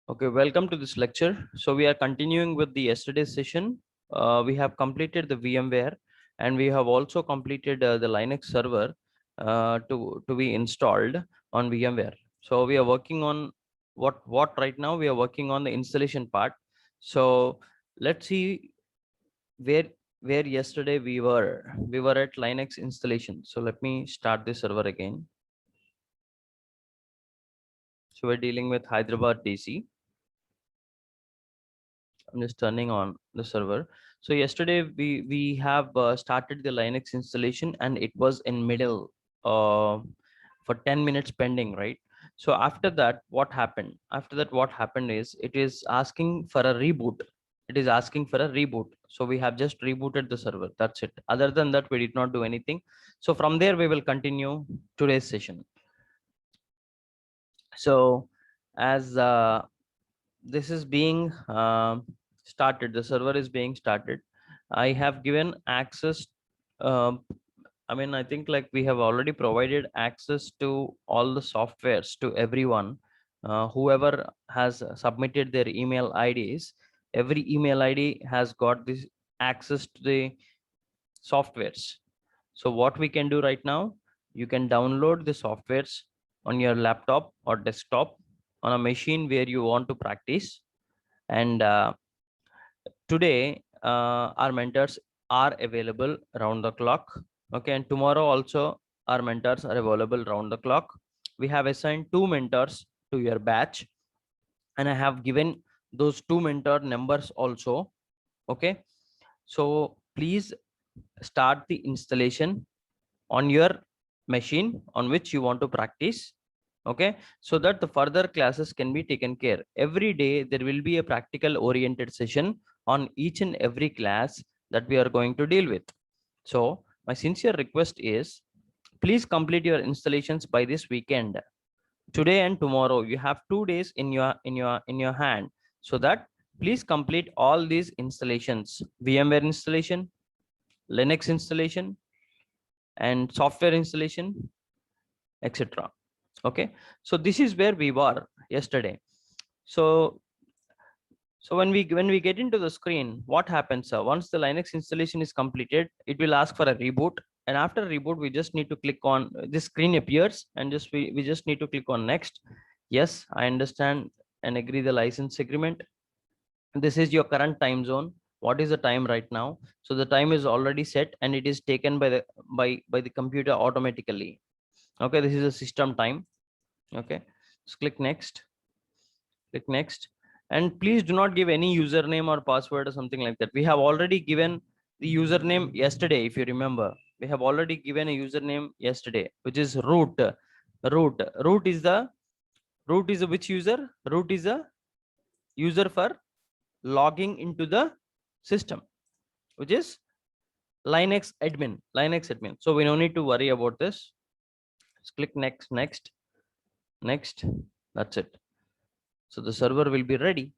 Okay, welcome to this lecture. So we are continuing with the yesterday's session. We have completed the VMware and we have also completed the Linux server to be installed on VMware. So we are working on what right now we are working on the installation part. So let's see where where yesterday we were. We were at Linux installation. So let me start the server again. So we're dealing with Hyderabad DC. I'm just turning on the server. So yesterday we have started the Linux installation and it was in middle for 10 minutes pending, right? So after that, what happened? After that, what happened is it is asking for a reboot. It is asking for a reboot. So we have just rebooted the server. That's it. Other than that, we did not do anything. So from there, we will continue today's session. So as this is being started, the server is being started. I have given access. I think like we have already provided access to all the softwares to everyone. Whoever has submitted their email IDs, every email ID has got this access to the softwares. So what we can do right now, you can download the softwares on your laptop or desktop on a machine where you want to practice. And today our mentors are available round the clock. Okay, and tomorrow also our mentors are available round the clock. We have assigned 2 mentors to your batch and I have given those 2 mentor numbers also. Okay, so please start the installation on your machine on which you want to practice. Okay, so that the further classes can be taken care. Every day there will be a practical oriented session on each and every class that we are going to deal with. So my sincere request is please complete your installations by this weekend. Today and tomorrow you have 2 days in your hand, so that please complete all these installations: VMware installation, Linux installation, and software installation, etc. Okay, so this is where we were yesterday. So when we get into the screen, what happens? Once the Linux installation is completed, it will ask for a reboot, and after reboot we just need to click on this screen appears, and we just need to click on next. Yes, I understand and agree the license agreement. This is your current time zone. What is the time right now? So the time is already set and it is taken by the computer automatically. Okay, this is a system time. Okay, just click next. Click next, and please do not give any username or password or something like that. We have already given the username yesterday. If you remember, we have already given a username yesterday, which is root. Root is the which user? Root is a user for logging into the system, which is Linux admin. So we don't need to worry about this. Just click next. That's it. So the server will be ready.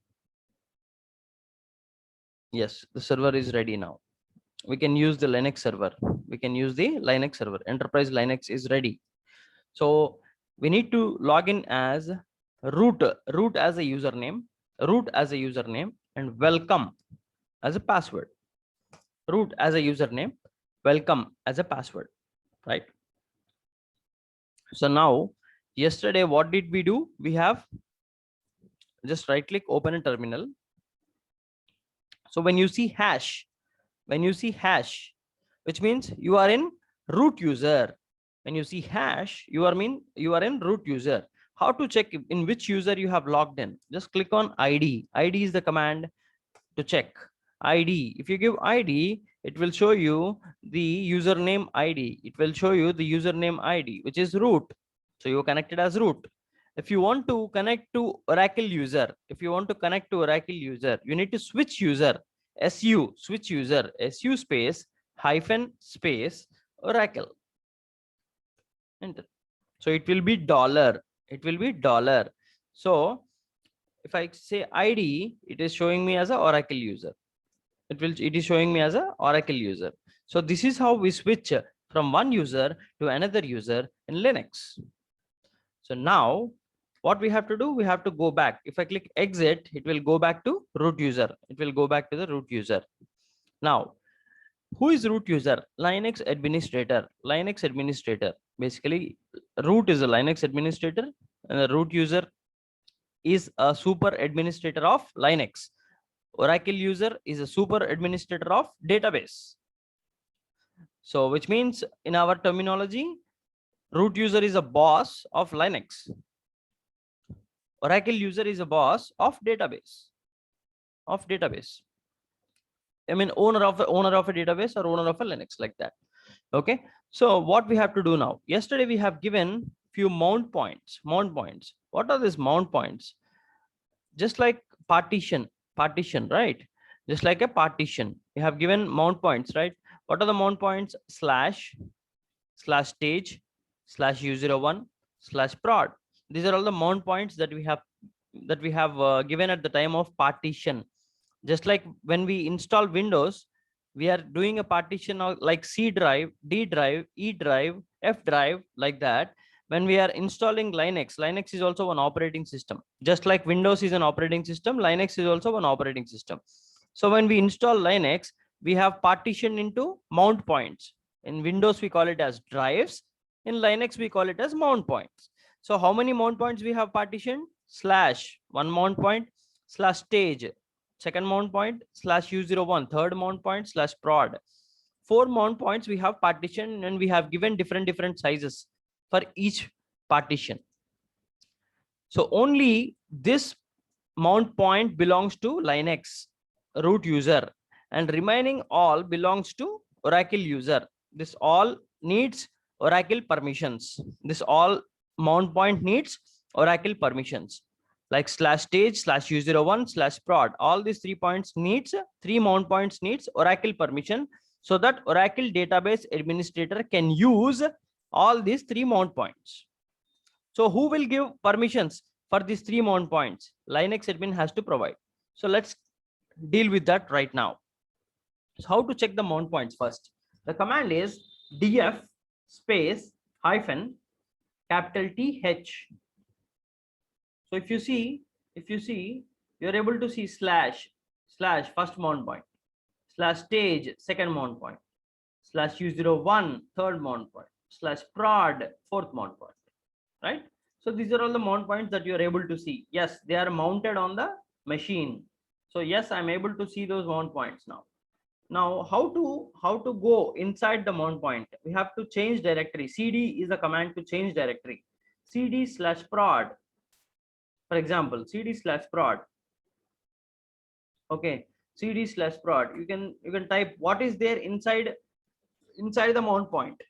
Yes, the server is ready now. We can use the Linux server. We can use the Linux server. Enterprise Linux is ready. So we need to log in as root as a username, and welcome as a password. Root as a username, welcome as a password, right? So now, yesterday, what did we do? We have just right click, open a terminal. So when you see hash, which means you are in root user. When you see hash, you are in root user. How to check in which user you have logged in? Just click on ID. ID is the command to check. ID. If you give ID, it will show you the username ID. It will show you the username ID, which is root. So you are connected as root. If you want to connect to Oracle user, you need to switch user. Switch user, SU space hyphen space Oracle. Enter. So it will be dollar. So if I say ID, it is showing me as a Oracle user. It is showing me as a Oracle user. So this is how we switch from one user to another user in Linux. So now what we have to do, we have to go back. If I click exit, it will go back to root user. It will go back to the root user. Now, who is root user? Linux administrator. Linux administrator. Basically, root is a Linux administrator, and the root user is a super administrator of Linux. Oracle user is a super administrator of database. So, which means in our terminology, root user is a boss of Linux. Oracle user is a boss of database. I mean, owner of a database or owner of a Linux, like that. Okay. So what we have to do now? Yesterday we have given few mount points. Mount points. What are these mount points? Just like partition, right? Just like a partition, we have given mount points, right? What are the mount points? Slash stage /u01 /prod. These are all the mount points that we have given at the time of partition. Just like when we install Windows, we are doing a partition of like C drive, D drive, E drive, F drive, like that. When we are installing Linux is also an operating system. Just like Windows is an operating system, Linux is also an operating system. So when we install Linux, we have partitioned into mount points. In Windows, we call it as drives. In Linux, we call it as mount points. So how many mount points we have partitioned? Slash, one mount point, slash stage, second mount point, slash /u01, third mount point, slash prod. 4 mount points we have partitioned, and we have given different sizes for each partition. So only this mount point belongs to Linux root user, and remaining all belongs to Oracle user. This all needs Oracle permissions. This all mount point needs Oracle permissions, like slash stage, slash /u01, slash prod. All these 3 points needs, 3 mount points needs Oracle permission, so that Oracle database administrator can use all these 3 mount points. So who will give permissions for these 3 mount points? Linux admin has to provide. So let's deal with that right now. So how to check the mount points? First, the command is df space hyphen capital TH. So if you see, you're able to see slash first mount point, slash stage second mount point, slash /u01 third mount point, slash prod fourth mount point, right? So these are all the mount points that you are able to see. Yes, they are mounted on the machine. So yes, I'm able to see those mount points now. Now how to go inside the mount point? We have to change directory. CD is a command to change directory. CD slash prod. For example, CD slash prod. Okay, CD slash prod. You can type what is there inside the mount point.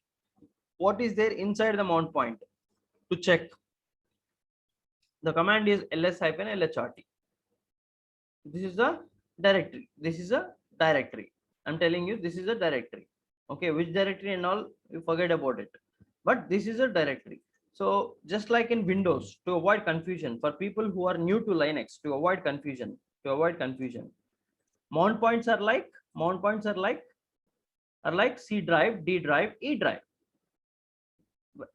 What is there inside the mount point to check? The command is ls-lhrt. This is a directory. This is a directory. I'm telling you, this is a directory. Okay, which directory and all, you forget about it. But this is a directory. So just like in Windows, to avoid confusion, for people who are new to Linux, to avoid confusion, mount points are like C drive, D drive, E drive.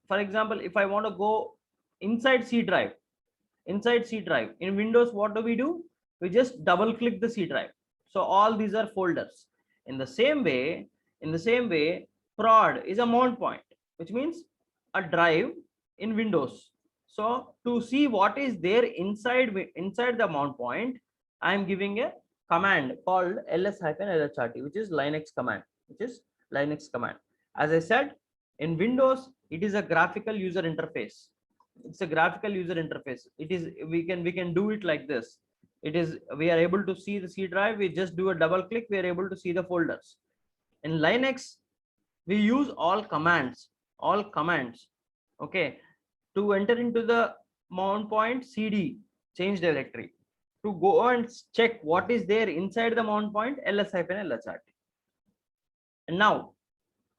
For example, if I want to go inside C drive, in Windows, what do? We just double click the C drive. So all these are folders. In the same way, prod is a mount point, which means a drive in Windows. So to see what is there inside the mount point, I am giving a command called ls-lhrt, which is Linux command. As I said, in Windows, it is a graphical user interface. It's a graphical user interface. It is, we can do it like this. It is, we are able to see the C drive. We just do a double click. We are able to see the folders. In Linux, we use all commands. Okay, to enter into the mount point, CD change directory. To go and check what is there inside the mount point, ls-lhrt. And now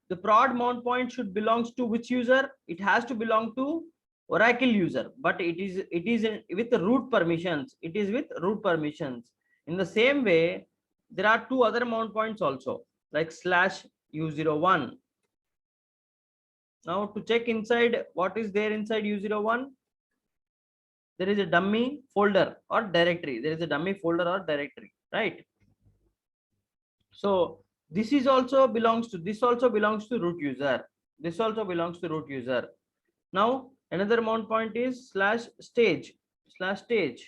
the prod mount point should belongs to which user? It has to belong to Oracle user, but it is with the root permissions. It is with root permissions. In the same way, there are 2 other mount points also, like slash /u01. Now to check inside what is there inside /u01, there is a dummy folder or directory. There is a dummy folder or directory, right? So this is also belongs to, this also belongs to root user. This also belongs to root user. Now another mount point is /stage ls-lz.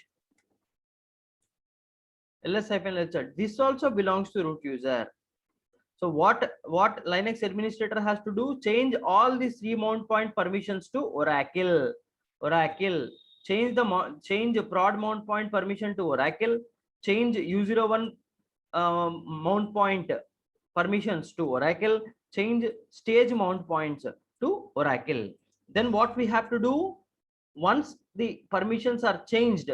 This also belongs to root user. So what Linux administrator has to do? Change all these three mount point permissions to Oracle. Change change prod mount point permission to Oracle. Change u01 mount point permissions to Oracle. Change stage mount points to Oracle. Then what we have to do? Once the permissions are changed,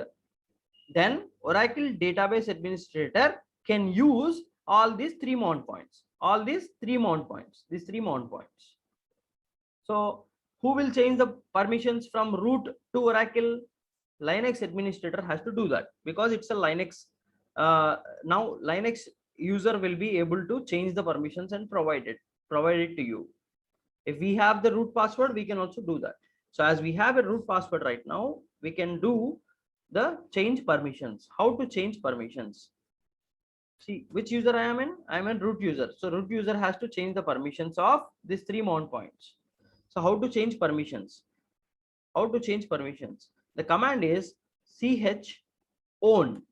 then Oracle database administrator can use all these three mount points. These three mount points. So who will change the permissions from root to Oracle? Linux administrator has to do that, because it's a Linux. Now Linux user will be able to change the permissions and provide it to you. If we have the root password, we can also do that. So as we have a root password right now, we can do the change permissions. How to change permissions? See which user I am in. I am a root user. So root user has to change the permissions of these three mount points. So how to change permissions? The command is chown.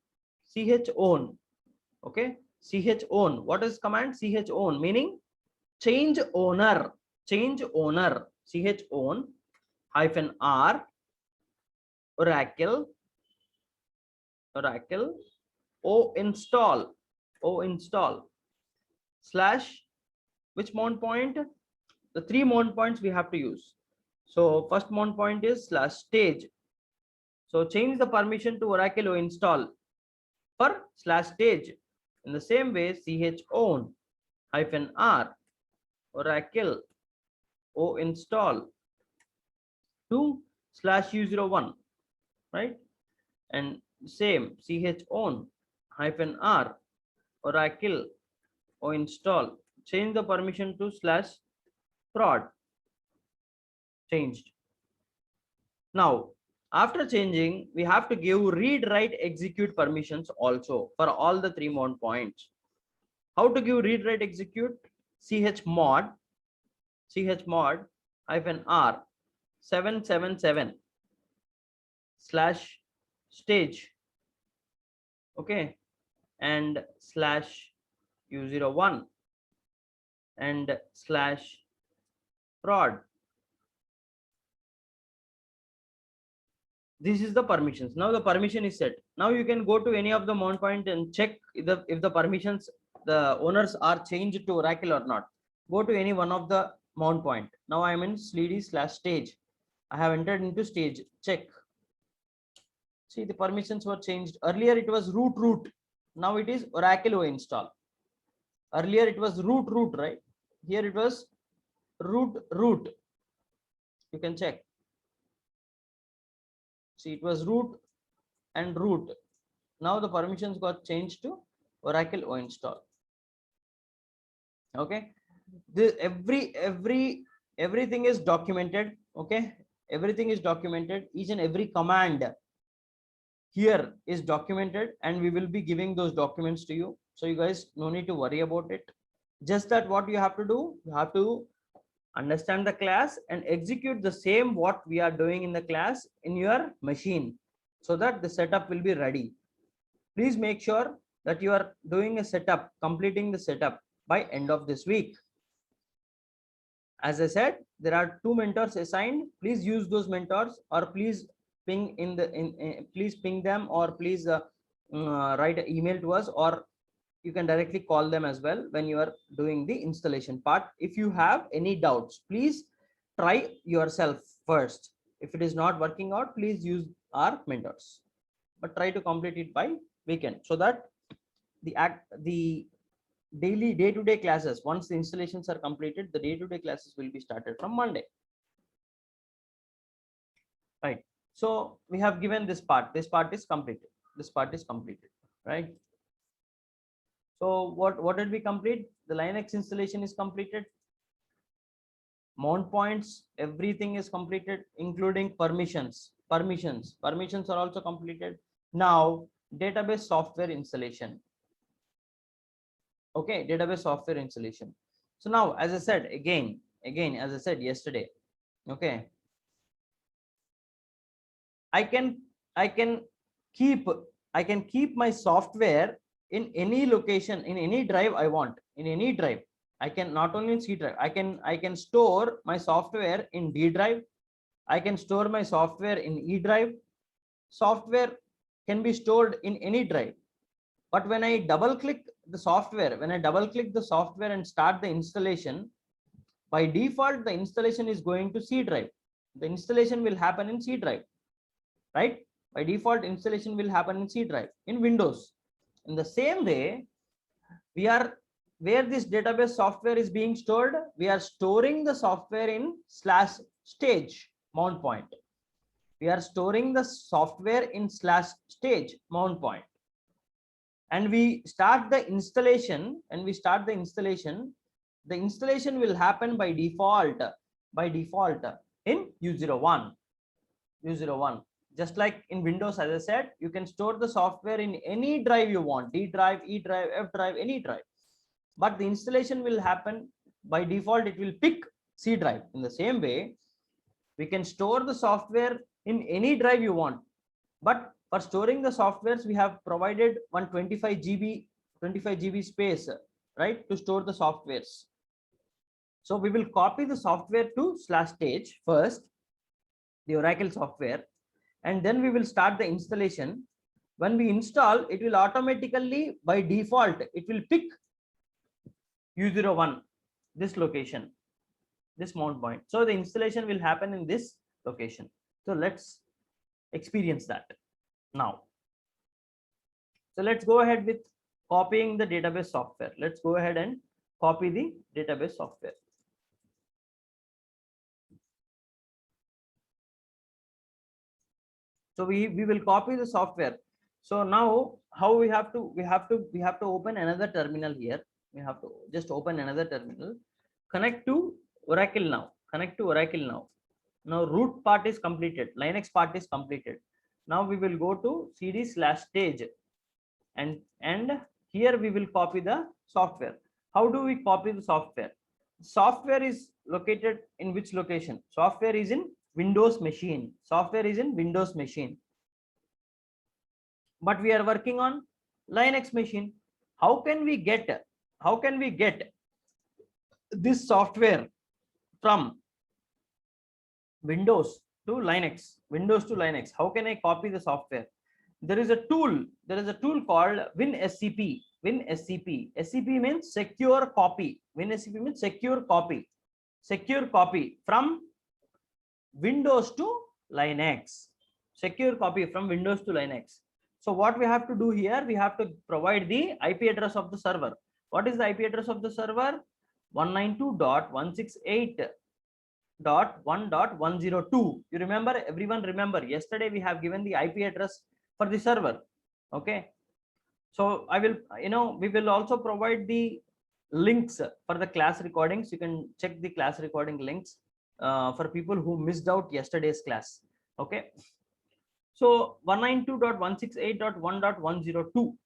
Okay, chown. What is command? Chown meaning change owner. Chown -r Oracle o install slash which mount point? The three mount points we have to use. So first mount point is /stage. So change the permission to Oracle o install for /stage. In the same way, chown -r Oracle o install to /u01, right? And same chown -r Oracle o install, change the permission to /prod. Changed. Now after changing, we have to give read write execute permissions also for all the three mount points. How to give read write execute? chmod -r 777 /stage, okay, and /u01 and /prod. This is the permissions. Now the permission is set. Now you can go to any of the mount point and check if the permissions, the owners are changed to Oracle or not. Go to any one of the mount point. Now I am in /stage. I have entered into stage. Check. See, the permissions were changed. Earlier it was root. Now it is Oracle o install. Earlier it was root, right? Here it was root. You can check. See, it was root and root. Now the permissions got changed to Oracle o install. Okay, everything is documented. Okay, everything is documented. Each and every command here is documented, and we will be giving those documents to you. So you guys no need to worry about it. Just that what you have to do, you have to understand the class and execute the same what we are doing in the class in your machine, so that the setup will be ready. Please make sure that you are doing a setup, completing the setup by end of this week. As I said, there are 2 mentors assigned. Please use those mentors, or please ping please ping them, or please write an email to us, or you can directly call them as well when you are doing the installation part. If you have any doubts, please try yourself first. If it is not working out, please use our mentors, but try to complete it by weekend, so that the daily day-to-day classes, once the installations are completed, the day-to-day classes will be started from Monday, right? So we have given this part is completed, right? So what did we complete? The Linux installation is completed, mount points, everything is completed, including permissions. Permissions are also completed. Now database software installation. Okay, database software installation. So now, as I said again, as I said yesterday, okay, I can keep my software in any location, in any drive I want, in any drive. I can not only in C drive, I can store my software in D drive. I can store my software in E drive. Software can be stored in any drive. But when I double click the software, and start the installation, by default, the installation is going to C drive. The installation will happen in C drive, right? By default, installation will happen in C drive in Windows. In the same way, where this database software is being stored, we are storing the software in /stage mount point. We are storing the software in /stage mount point. And we start the installation, the installation will happen by default in U01. Just like in Windows, as I said, you can store the software in any drive you want, D drive, E drive, F drive, any drive. But the installation will happen by default, it will pick C drive. In the same way, we can store the software in any drive you want. But for storing the softwares, we have provided 125 GB space, right, to store the softwares. So we will copy the software to /stage first, the Oracle software, and then we will start the installation. When we install, it will automatically, by default, it will pick U01, this location, this mount point. So the installation will happen in this location. So let's experience that now. So let's go ahead with copying the database software. Let's go ahead and copy the database software. So we will copy the software. So now how we have to open another terminal here. We have to just open another terminal, connect to Oracle now. Now root part is completed, Linux part is completed. Now we will go to cd/stage, and here we will copy the software. How do we copy the software? Software is located in which location? Software is in Windows machine. But we are working on Linux machine. How can we get this software from Windows to Linux? How can I copy the software? There is a tool called WinSCP. SCP means secure copy. WinSCP means secure copy from Windows to Linux. So what we have to do here, we have to provide the IP address of the server. What is the IP address of the server? 192.168.1.102. You remember, everyone remember, yesterday we have given the IP address for the server. Okay, so we will also provide the links for the class recordings. You can check the class recording links for people who missed out yesterday's class. Okay, so 192.168.1.102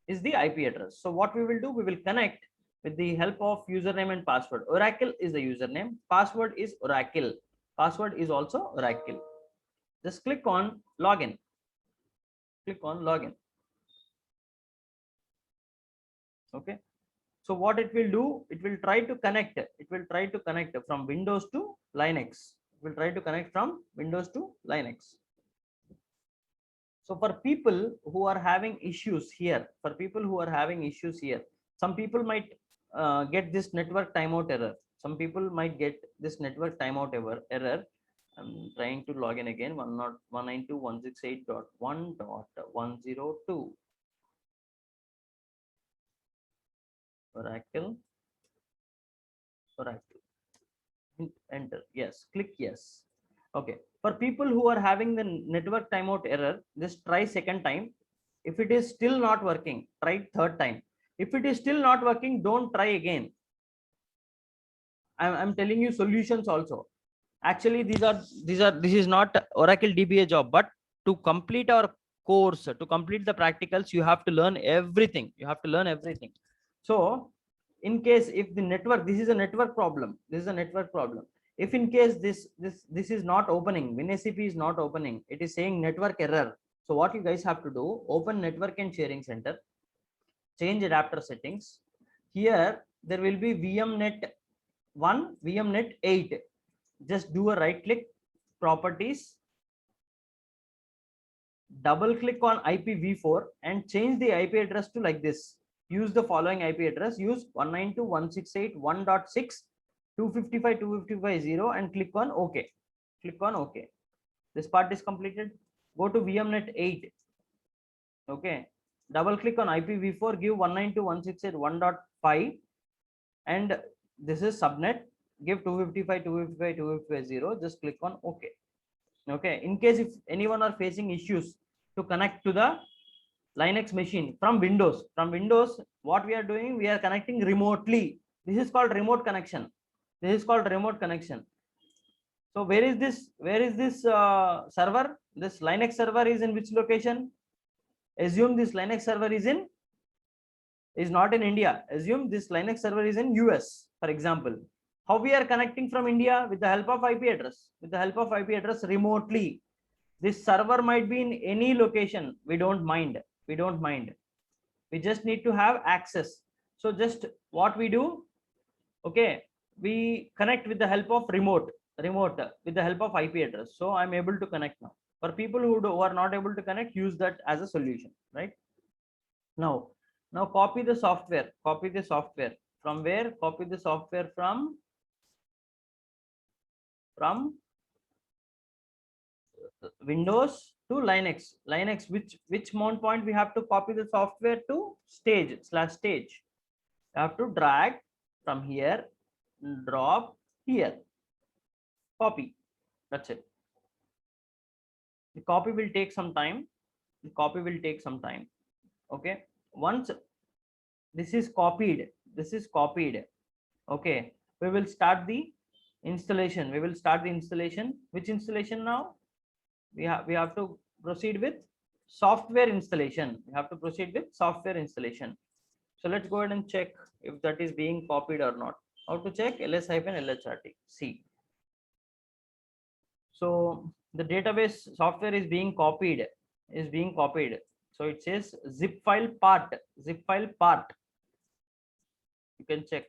is the IP address. So what we will do, we will connect with the help of username and password. Oracle is the username, password is Oracle, password is also Oracle. Just click on login. Okay, so what it will do, it will try to connect from Windows to Linux. So for people who are having issues here, some people might get this network timeout error. I'm trying to log in again. 192.168.1.102. Oracle. Enter. Yes. Click yes. Okay. For people who are having the network timeout error, just try second time. If it is still not working, try third time. If it is still not working, don't try again. I'm telling you solutions also. Actually, this is not Oracle DBA job, but to complete our course, to complete the practicals, you have to learn everything. You have to learn everything. So in case if the network, this is a network problem. This is a network problem. If in case this is not opening, WinSCP is not opening, it is saying network error. So what you guys have to do, open network and sharing center, change adapter settings. Here there will be VMnet 1, VMnet 8. Just do a right click, properties, double click on IPv4 and change the IP address to like this. Use the following IP address, use 192.168.1.6, 255.255.0 and click on OK. Click on OK. This part is completed. Go to VMnet 8. Okay. Double click on IPv4, give 192.168.1.5 and this is subnet. Give 255.255.255.0. Just click on OK. Okay, in case if anyone are facing issues to connect to the Linux machine from Windows, what we are doing, we are connecting remotely. This is called remote connection. This is called remote connection. So where is this server? This Linux server is in which location? Assume this Linux server is not in India. Assume this Linux server is in US, for example. How we are connecting from India? With the help of IP address. With the help of IP address remotely. This server might be in any location. We don't mind. We don't mind. We just need to have access. So just what we do, okay, we connect with the help of remote with the help of IP address. So I'm able to connect now. For people who are not able to connect, use that as a solution, right? Now copy the software. Copy the software. From where? Copy the software from Windows to Linux. Which mount point we have to copy the software to? Stage /stage. You have to drag from here, drop here, copy. That's it. The copy will take some time. Okay. Once this is copied, okay, we will start the installation. Which installation now? We have to proceed with software installation. So let's go ahead and check if that is being copied or not. How to check? ls-lhrt. See. So the database software is being copied. So it says zip file part. You can check.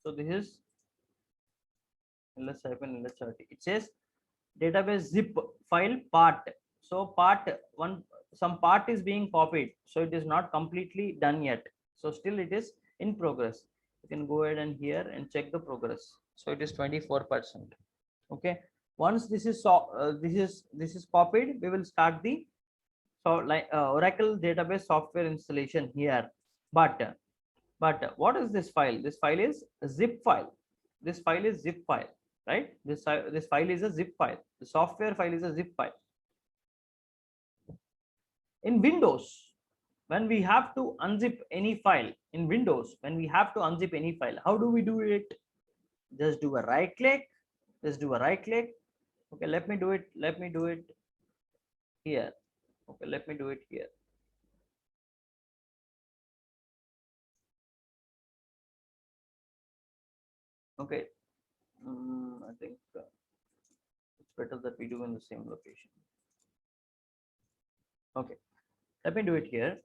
So this is ls-lhrt. It says database zip file part. So some part is being copied. So it is not completely done yet. So still it is in progress. You can go ahead and here and check the progress. So it is 24%. Okay. Once this is copied, we will start the Oracle database software installation here. But what is this file? This file is a zip file. Right? This file is a zip file. The software file is a zip file. In Windows, when we have to unzip any file, how do we do it? Just do a right click. Okay, let me do it here. Okay. I think it's better that we do in the same location. Okay, let me do it here.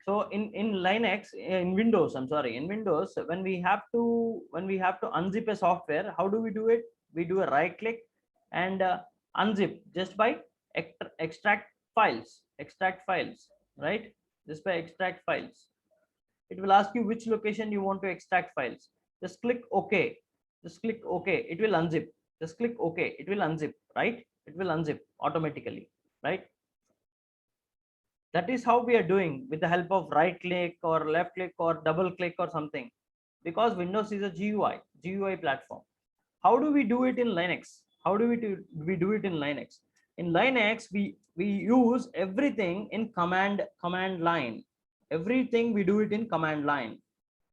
So in Linux, in Windows, when we have to unzip a software, how do we do it? We do a right click and unzip just by extract files, right? Just by extract files. It will ask you which location you want to extract files. Just click OK. It will unzip. Just click OK. It will unzip, right? It will unzip automatically, right? That is how we are doing with the help of right click or left click or double click or something, because Windows is a GUI platform. How do we do it in Linux? In Linux, we use everything in command line. Everything we do it in command line.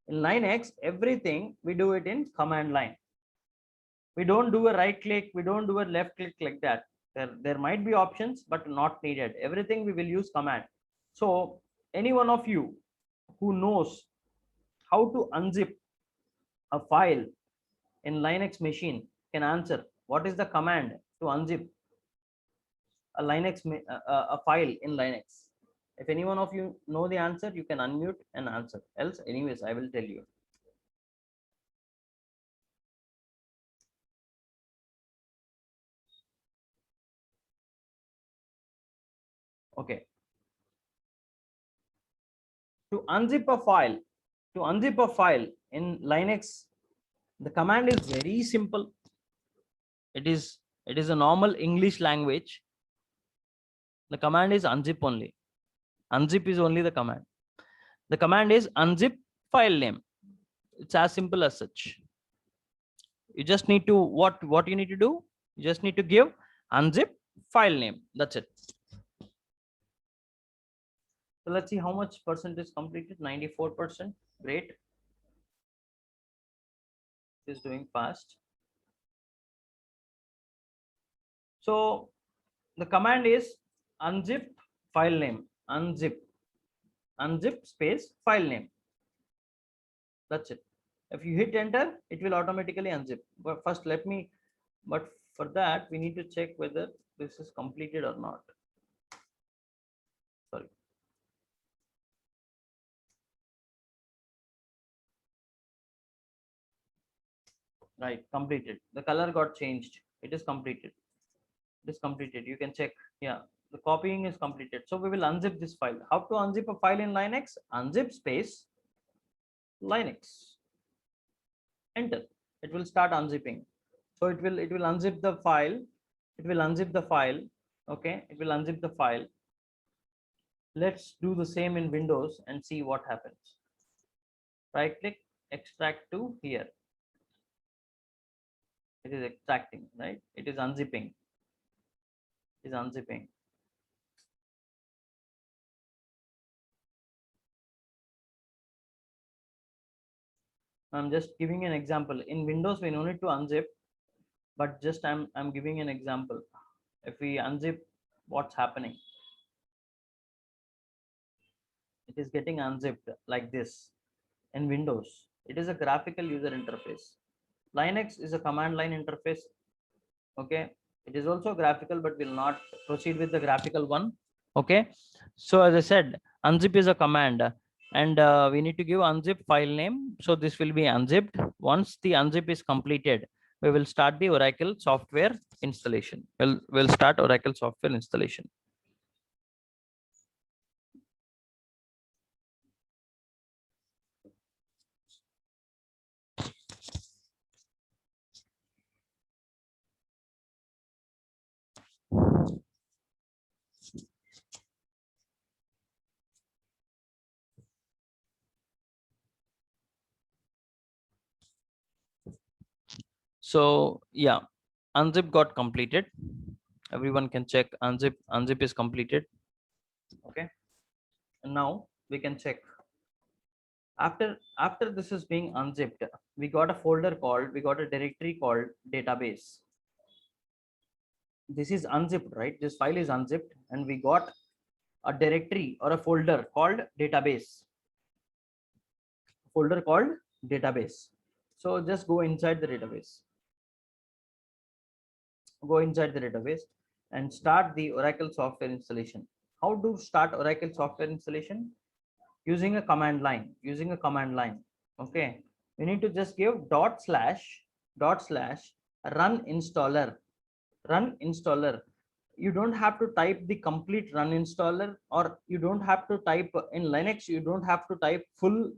In Linux, everything we do it in command line. We don't do a right click, we don't do a left click like that. There might be options, but not needed. Everything we will use command. So any one of you who knows how to unzip a file in Linux machine can answer what is the command to unzip a a file in Linux. If any one of you know the answer, you can unmute and answer. Else, anyways, I will tell you. Okay. To unzip a file in Linux, the command is very simple. It is a normal English language. The command is unzip only. Unzip is only the command. The command is unzip file name. It's as simple as such. You just need to what you need to do. You just need to give unzip file name. That's it. So let's see how much percent is completed. 94%. Great. It is doing fast. So the command is unzip file name. Unzip space file name. That's it. If you hit enter, it will automatically unzip. But first but for that we need to check whether this is completed or not. Sorry. Right, completed. The color got changed. It is completed. It is completed. You can check. Yeah, the copying is completed. So we will unzip this file. How to unzip a file in Linux? Unzip space Linux. Enter. It will start unzipping. So it will unzip the file. It will unzip the file. Okay, it will unzip the file. Let's do the same in Windows and see what happens. Right click, extract to here. It is extracting, right? It is unzipping. It is unzipping. I'm just giving an example. In Windows, we no need to unzip, but just I'm giving an example. If we unzip, what's happening? It is getting unzipped like this. In Windows, it is a graphical user interface. Linux is a command line interface. Okay, it is also graphical, but will not proceed with the graphical one. Okay, so as I said, unzip is a command, and we need to give unzip file name. So this will be unzipped. Once the unzip is completed, we will start the Oracle software installation. We'll start Oracle software installation. So yeah, unzip got completed. Everyone can check unzip is completed. Okay, and now we can check. After this is being unzipped, we got a directory called database. This is unzipped, right? This file is unzipped, and we got a directory or a folder called database. So just go inside the database. Go inside the database and start the Oracle software installation. How to start Oracle software installation? Using a command line. Okay, we need to just give // run installer. You don't have to type the complete run installer, or you don't have to type in Linux. You don't have to type full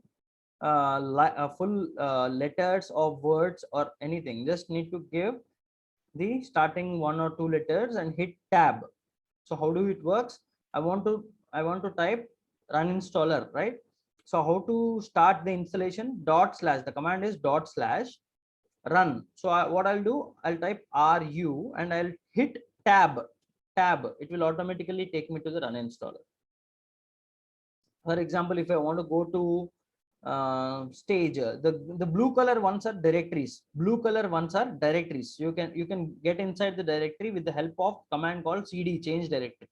letters of words or anything. Just need to give the starting one or two letters and hit tab. So how do it works? I want to type run installer, right? So how to start the installation? The command is /run. So what I'll do, I'll type ru and I'll hit tab. It will automatically take me to the run installer. For example, if I want to go to stage. The blue color ones are directories. Blue color ones are directories. You can get inside the directory with the help of command called cd change directory.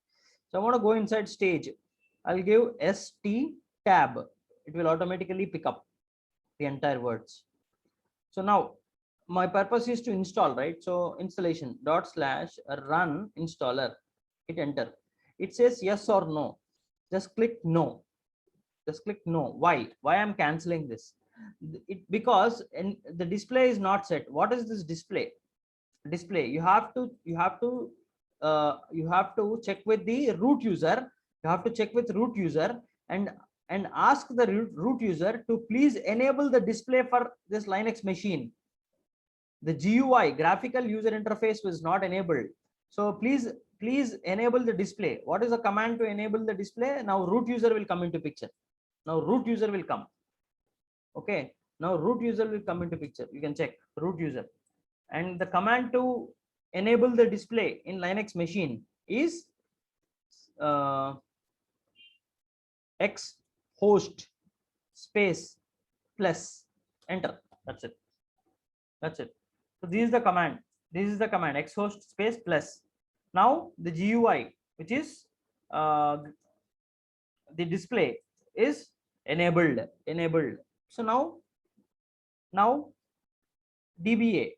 So I want to go inside stage. I'll give st tab. It will automatically pick up the entire words. So now my purpose is to install, right? So installation dot slash run installer, hit enter. It says yes or no. Just click no. Just click no. Why I'm canceling this? It because the display is not set. What is this display? You have to check with the root user. You have to check with root user and ask the root user to please enable the display for this Linux machine. The GUI, graphical user interface, was not enabled. So please enable the display. What is the command to enable the display? Now root user will come into picture. Now root user will come. Okay, now root user will come into picture. You can check root user. And the command to enable the display in Linux machine is x host space plus enter. That's it. That's it. So this is the command. This is the command x host space plus. Now the GUI, which is the display, is enabled. So now DBA,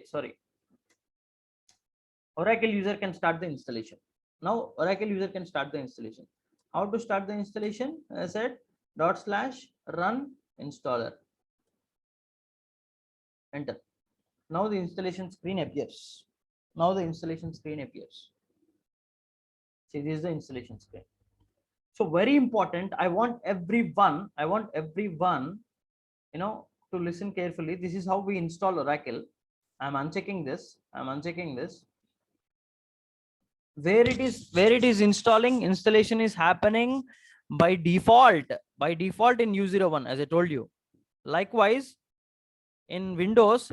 sorry, Oracle user can start the installation. Now Oracle user can start the installation. How to start the installation? I said dot slash run installer. Enter. Now the installation screen appears. Now the installation screen appears. See, this is the installation screen. So very important. I want everyone, to listen carefully. This is how we install Oracle. I'm unchecking this. Where it is installing, installation is happening by default in U01, as I told you. Likewise, in Windows,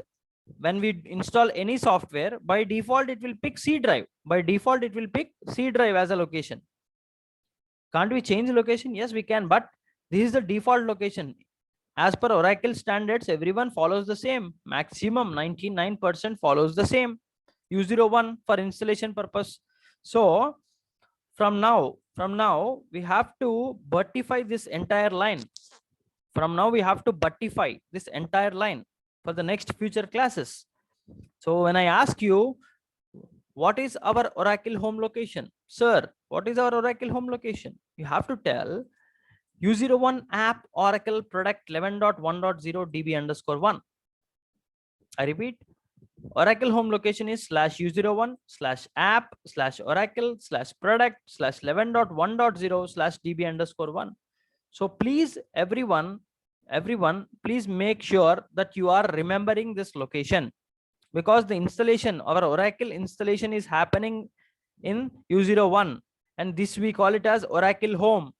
when we install any software, by default it will pick C drive. As a location. Can't we change the location? Yes, we can, but this is the default location. As per Oracle standards, everyone follows the same. Maximum 99% follows the same. U01 for installation purpose. So from now we have to buttify this entire line. For the next future classes. So when I ask you, what is our Oracle home location? Sir, what is our Oracle home location? You have to tell U01 app Oracle product 11.1.0 db_1. I repeat, Oracle home location is /U01/app/Oracle/product/11.1.0/db_1. So please, everyone, please make sure that you are remembering this location, because the installation, our Oracle installation, is happening in U01, and this we call it as Oracle home.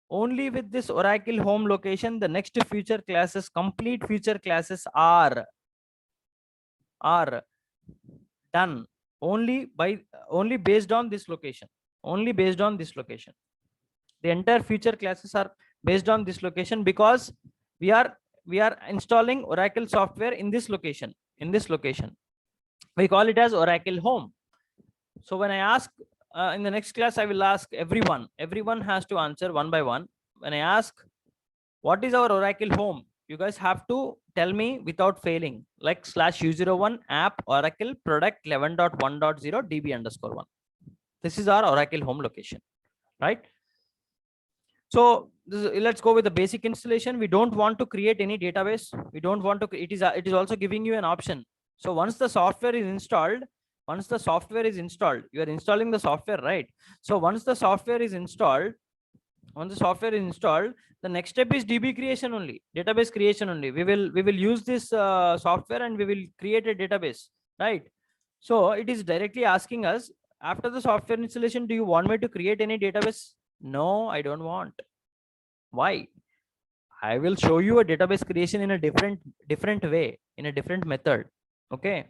Only with this Oracle home location, the next future classes, complete future classes are done only based on this location. The entire future classes are based on this location, because we are installing Oracle software in this location. We call it as Oracle home. So when I ask in the next class, I will ask everyone has to answer one by one. When I ask what is our Oracle home, you guys have to tell me without failing, like /U01 app Oracle product 11.1.0 db_1. This is our Oracle home location, right? So let's go with the basic installation. We don't want to create any database. It is also giving you an option. So once the software is installed, you are installing the software, right? So once the software is installed, the next step is DB creation only, database creation only. We will use this software and we will create a database, right? So it is directly asking us, after the software installation, do you want me to create any database? No, I don't want. Why? I will show you a database creation in a different way, in a different method. Okay,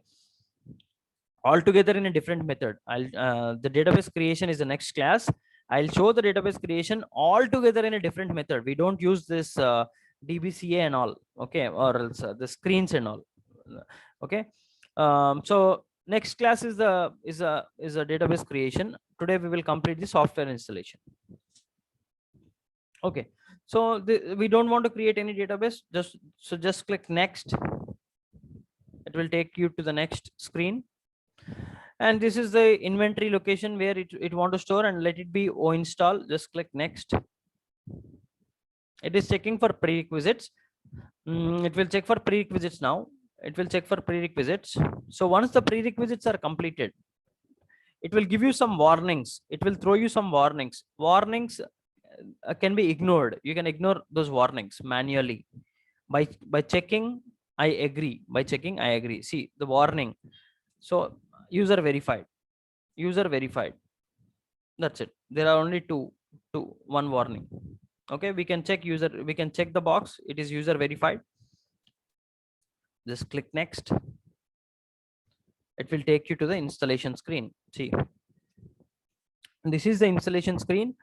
altogether in a different method. The database creation is the next class. I'll show the database creation all together in a different method. We don't use this DBCA and all, okay, or else the screens and all, okay. So next class is a database creation. Today we will complete the software installation. Okay, so we don't want to create any database. Just click next. It will take you to the next screen. And this is the inventory location where it want to store, and let it be o install. Just click next. It is checking for prerequisites. It will check for prerequisites now. It will check for prerequisites. So once the prerequisites are completed, it will give you some warnings. It will throw you some warnings. Warnings can be ignored. You can ignore those warnings manually by checking I agree. By checking I agree. See the warning. So user verified. User verified. That's it. There are only one warning. Okay, we can check user. We can check the box. It is user verified. Just click next. It will take you to the installation screen. See, this is the installation screen,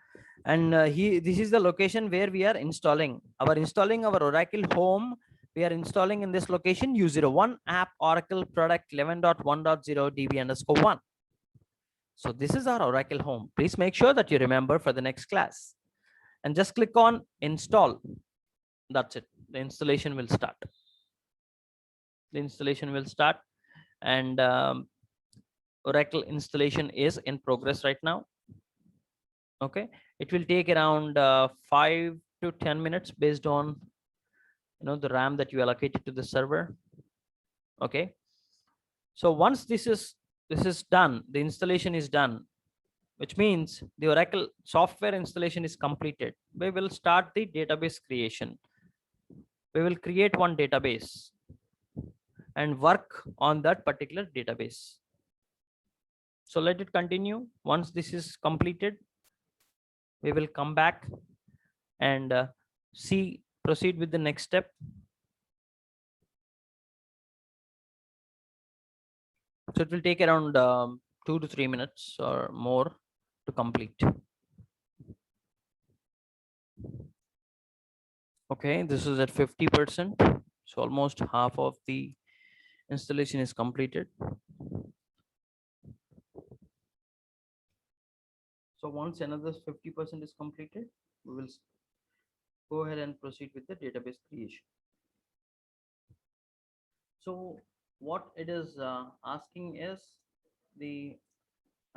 and this is the location where we are installing our Oracle home. We are installing in this location U01 app Oracle product 11.1.0 DB_1. So this is our Oracle home. Please make sure that you remember for the next class, and just click on install. That's it. The installation will start. The installation will start, and Oracle installation is in progress right now. Okay, it will take around 5 to 10 minutes based on the RAM that you allocated to the server. Okay, so once this is done, the installation is done, which means the Oracle software installation is completed. We will start the database creation. We will create one database and work on that particular database. So let it continue. Once this is completed, we will come back and proceed with the next step. So it will take around 2 to 3 minutes or more to complete. Okay, this is at 50%. So almost half of the installation is completed. So once another 50% is completed, we will go ahead and proceed with the database creation. So what it is asking is the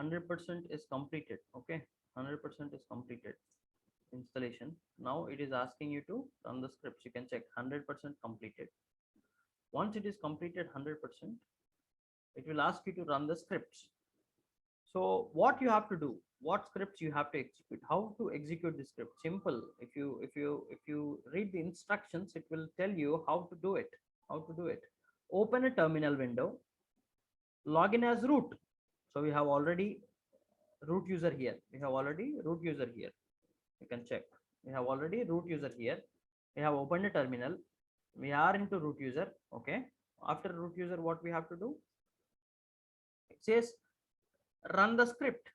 100% is completed. Okay, 100% is completed installation. Now it is asking you to run the scripts. You can check 100% completed. Once it is completed 100%, it will ask you to run the scripts. So what you have to do, what scripts you have to execute, how to execute the script? Simple. If you read the instructions, it will tell you how to do it. Open a terminal window, log in as root. So we have already root user here. You can check. We have already root user here. We have opened a terminal. We are into root user. Okay. After root user, what we have to do? It says run the script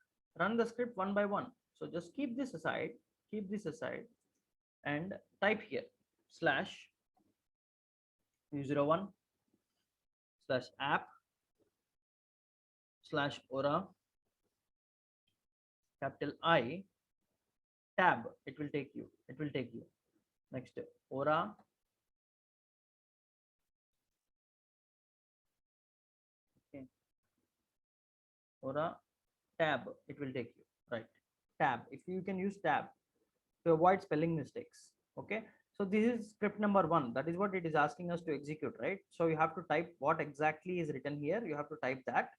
one by one. So just keep this aside and type here /u01 /app /ora capital I tab. It will take you next ora ora tab. It will take you right tab. If you can use tab to avoid spelling mistakes. Okay, so this is script number 1. That is what it is asking us to execute, right? So you have to type what exactly is written here. You have to type that,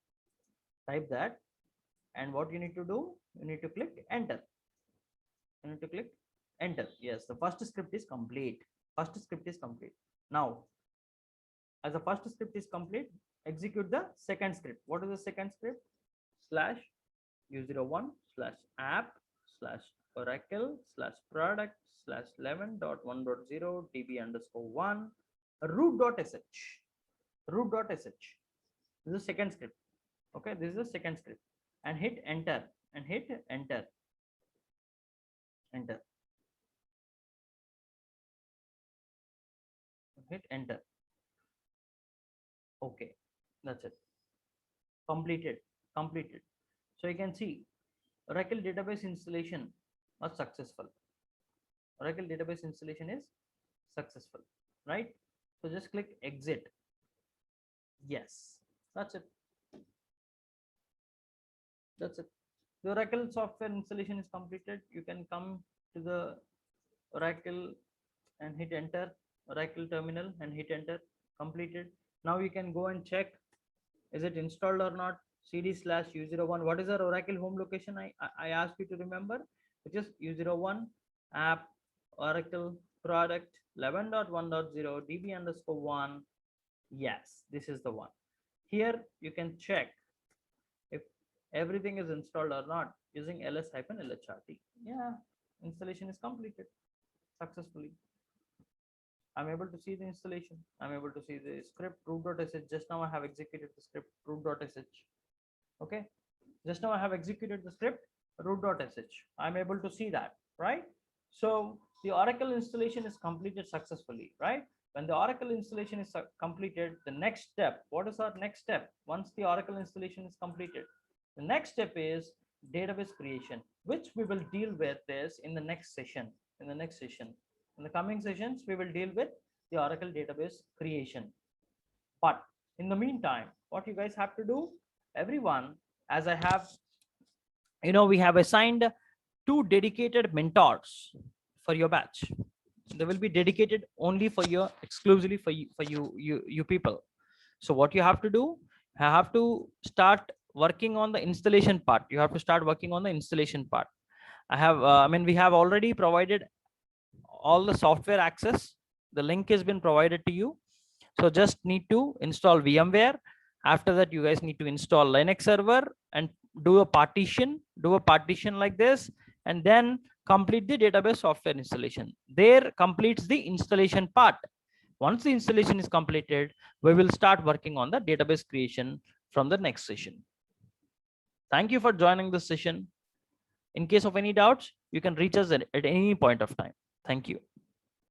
and what you need to do, you need to click enter. Yes, the first script is complete. Now as the first script is complete, execute the second script. What is the second script? /u01 /app /oracle /product /11.1.0 db_1 root.sh. This is the second script. Okay, this is the second script, and hit enter. enter, hit enter. Okay, that's it. Completed, completed. So you can see Oracle database installation was successful. Oracle database installation is successful, right? So just click exit. Yes, that's it. That's it. The Oracle software installation is completed. You can come to the Oracle and hit enter, Oracle terminal and hit enter. Completed. Now you can go and check, is it installed or not? cd/u01. What is our Oracle home location? I asked you to remember, which is u01 app Oracle product 11.1.0 db_1. Yes, this is the one. Here you can check if everything is installed or not using ls-lhrt. Yeah, installation is completed successfully. I'm able to see the installation. I'm able to see the script root.sh. Just now I have executed the script root.sh. Okay, just now I have executed the script root.sh. I'm able to see that, right? So the Oracle installation is completed successfully, right? When the Oracle installation is completed, the next step, what is our next step? Once the Oracle installation is completed, the next step is database creation, which we will deal with this in the next session. In the coming sessions, we will deal with the Oracle database creation. But in the meantime, what you guys have to do, everyone, as I have, we have assigned 2 dedicated mentors for your batch. They will be dedicated only for your, exclusively for you people. So what you have to do, you have to start working on the installation part. You have to start working on the installation part. We have already provided all the software access. The link has been provided to you. So just need to install VMware. After that, you guys need to install Linux server and do a partition like this, and then complete the database software installation. There completes the installation part. Once the installation is completed, we will start working on the database creation from the next session. Thank you for joining this session. In case of any doubts, you can reach us at any point of time. Thank you.